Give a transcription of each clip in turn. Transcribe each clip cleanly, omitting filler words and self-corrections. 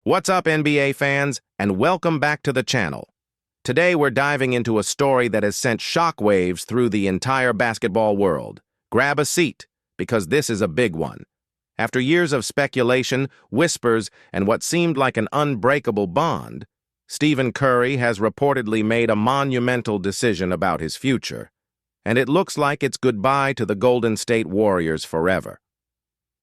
What's up, NBA fans, and welcome back to the channel. Today we're diving into a story that has sent shockwaves through the entire basketball world. Grab a seat, because this is a big one. After years of speculation, whispers, and what seemed like an unbreakable bond, Stephen Curry has reportedly made a monumental decision about his future, and it looks like it's goodbye to the Golden State Warriors forever.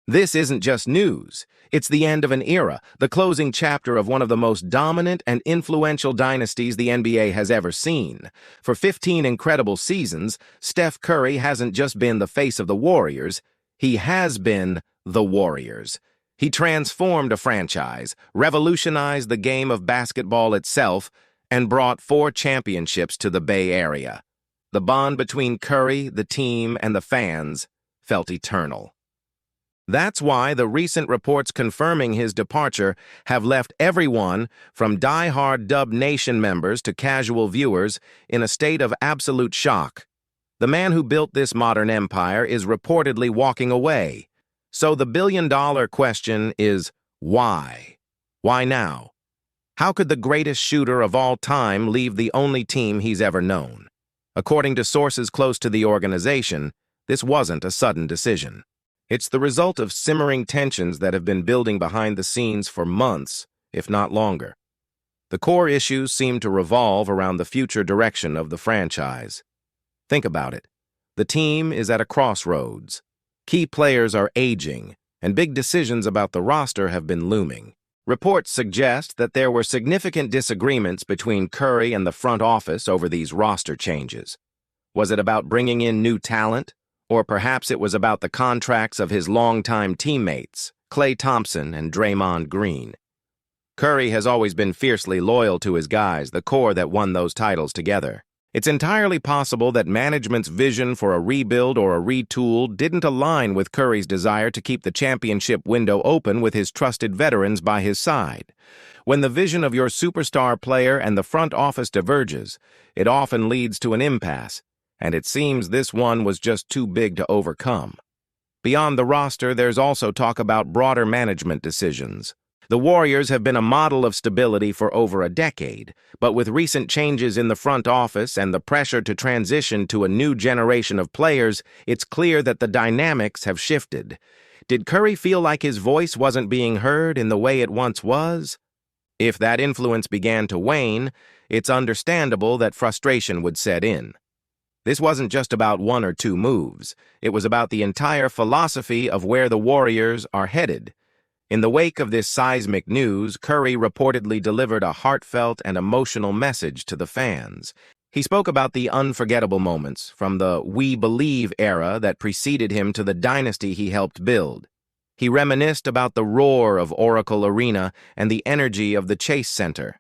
This isn't just news. It's the end of an era, the closing chapter of one of the most dominant and influential dynasties the NBA has ever seen. For 15 incredible seasons, Steph Curry hasn't just been the face of the Warriors, he has been the Warriors. He transformed a franchise, revolutionized the game of basketball itself, and brought 4 championships to the Bay Area. The bond between Curry, the team, and the fans felt eternal. That's why the recent reports confirming his departure have left everyone, from die-hard Dub Nation members to casual viewers, in a state of absolute shock. The man who built this modern empire is reportedly walking away. So the billion-dollar question is, why? Why now? How could the greatest shooter of all time leave the only team he's ever known? According to sources close to the organization, this wasn't a sudden decision. It's the result of simmering tensions that have been building behind the scenes for months, if not longer. The core issues seem to revolve around the future direction of the franchise. Think about it. The team is at a crossroads. Key players are aging, and big decisions about the roster have been looming. Reports suggest that there were significant disagreements between Curry and the front office over these roster changes. Was it about bringing in new talent? Or perhaps it was about the contracts of his longtime teammates, Klay Thompson and Draymond Green. Curry has always been fiercely loyal to his guys, the core that won those titles together. It's entirely possible that management's vision for a rebuild or a retool didn't align with Curry's desire to keep the championship window open with his trusted veterans by his side. When the vision of your superstar player and the front office diverges, it often leads to an impasse, and it seems this one was just too big to overcome. Beyond the roster, there's also talk about broader management decisions. The Warriors have been a model of stability for over a decade, but with recent changes in the front office and the pressure to transition to a new generation of players, it's clear that the dynamics have shifted. Did Curry feel like his voice wasn't being heard in the way it once was? If that influence began to wane, it's understandable that frustration would set in. This wasn't just about 1 or 2 moves. It was about the entire philosophy of where the Warriors are headed. In the wake of this seismic news, Curry reportedly delivered a heartfelt and emotional message to the fans. He spoke about the unforgettable moments, from the "We Believe" era that preceded him to the dynasty he helped build. He reminisced about the roar of Oracle Arena and the energy of the Chase Center.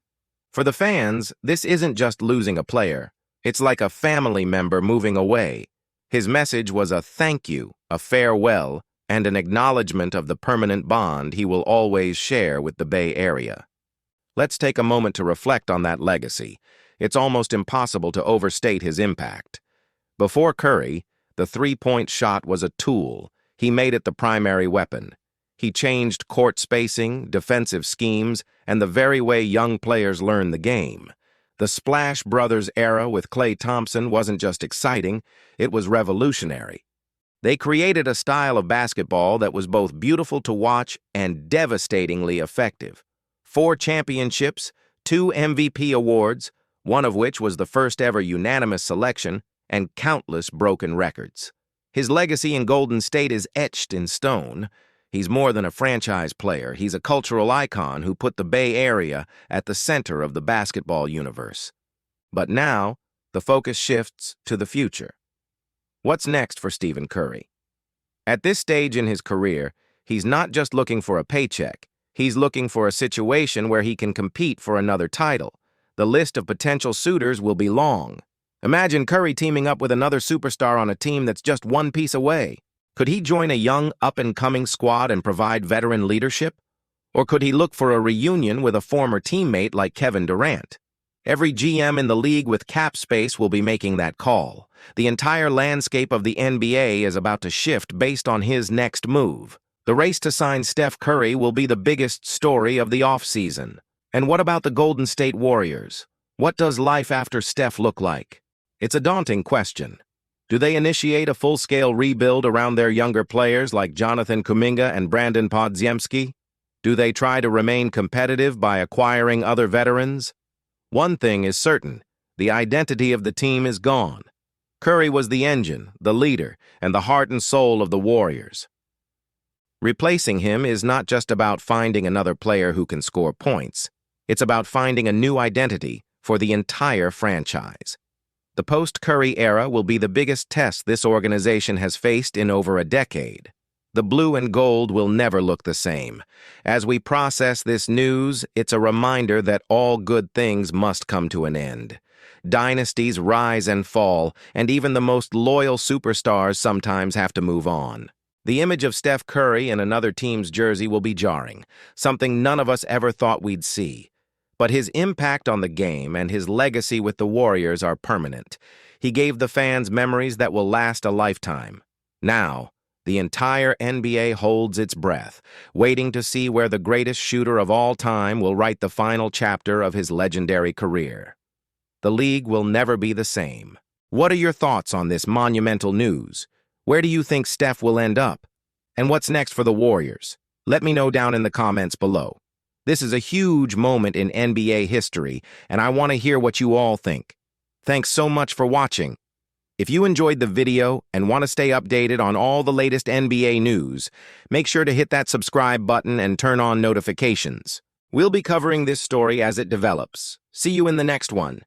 For the fans, this isn't just losing a player. It's like a family member moving away. His message was a thank you, a farewell, and an acknowledgement of the permanent bond he will always share with the Bay Area. Let's take a moment to reflect on that legacy. It's almost impossible to overstate his impact. Before Curry, the three-point shot was a tool. He made it the primary weapon. He changed court spacing, defensive schemes, and the very way young players learn the game. The Splash Brothers era with Klay Thompson wasn't just exciting, it was revolutionary. They created a style of basketball that was both beautiful to watch and devastatingly effective. 4 championships, 2 MVP awards, one of which was the first ever unanimous selection, and countless broken records. His legacy in Golden State is etched in stone. He's more than a franchise player. He's a cultural icon who put the Bay Area at the center of the basketball universe. But now, the focus shifts to the future. What's next for Stephen Curry? At this stage in his career, he's not just looking for a paycheck. He's looking for a situation where he can compete for another title. The list of potential suitors will be long. Imagine Curry teaming up with another superstar on a team that's just one piece away. Could he join a young, up-and-coming squad and provide veteran leadership? Or could he look for a reunion with a former teammate like Kevin Durant? Every GM in the league with cap space will be making that call. The entire landscape of the NBA is about to shift based on his next move. The race to sign Steph Curry will be the biggest story of the offseason. And what about the Golden State Warriors? What does life after Steph look like? It's a daunting question. Do they initiate a full-scale rebuild around their younger players like Jonathan Kuminga and Brandon Podziemski? Do they try to remain competitive by acquiring other veterans? One thing is certain, the identity of the team is gone. Curry was the engine, the leader, and the heart and soul of the Warriors. Replacing him is not just about finding another player who can score points. It's about finding a new identity for the entire franchise. The post-Curry era will be the biggest test this organization has faced in over a decade. The blue and gold will never look the same. As we process this news, it's a reminder that all good things must come to an end. Dynasties rise and fall, and even the most loyal superstars sometimes have to move on. The image of Steph Curry in another team's jersey will be jarring, something none of us ever thought we'd see. But his impact on the game and his legacy with the Warriors are permanent. He gave the fans memories that will last a lifetime. Now, the entire NBA holds its breath, waiting to see where the greatest shooter of all time will write the final chapter of his legendary career. The league will never be the same. What are your thoughts on this monumental news? Where do you think Steph will end up? And what's next for the Warriors? Let me know down in the comments below. This is a huge moment in NBA history, and I want to hear what you all think. Thanks so much for watching. If you enjoyed the video and want to stay updated on all the latest NBA news, make sure to hit that subscribe button and turn on notifications. We'll be covering this story as it develops. See you in the next one.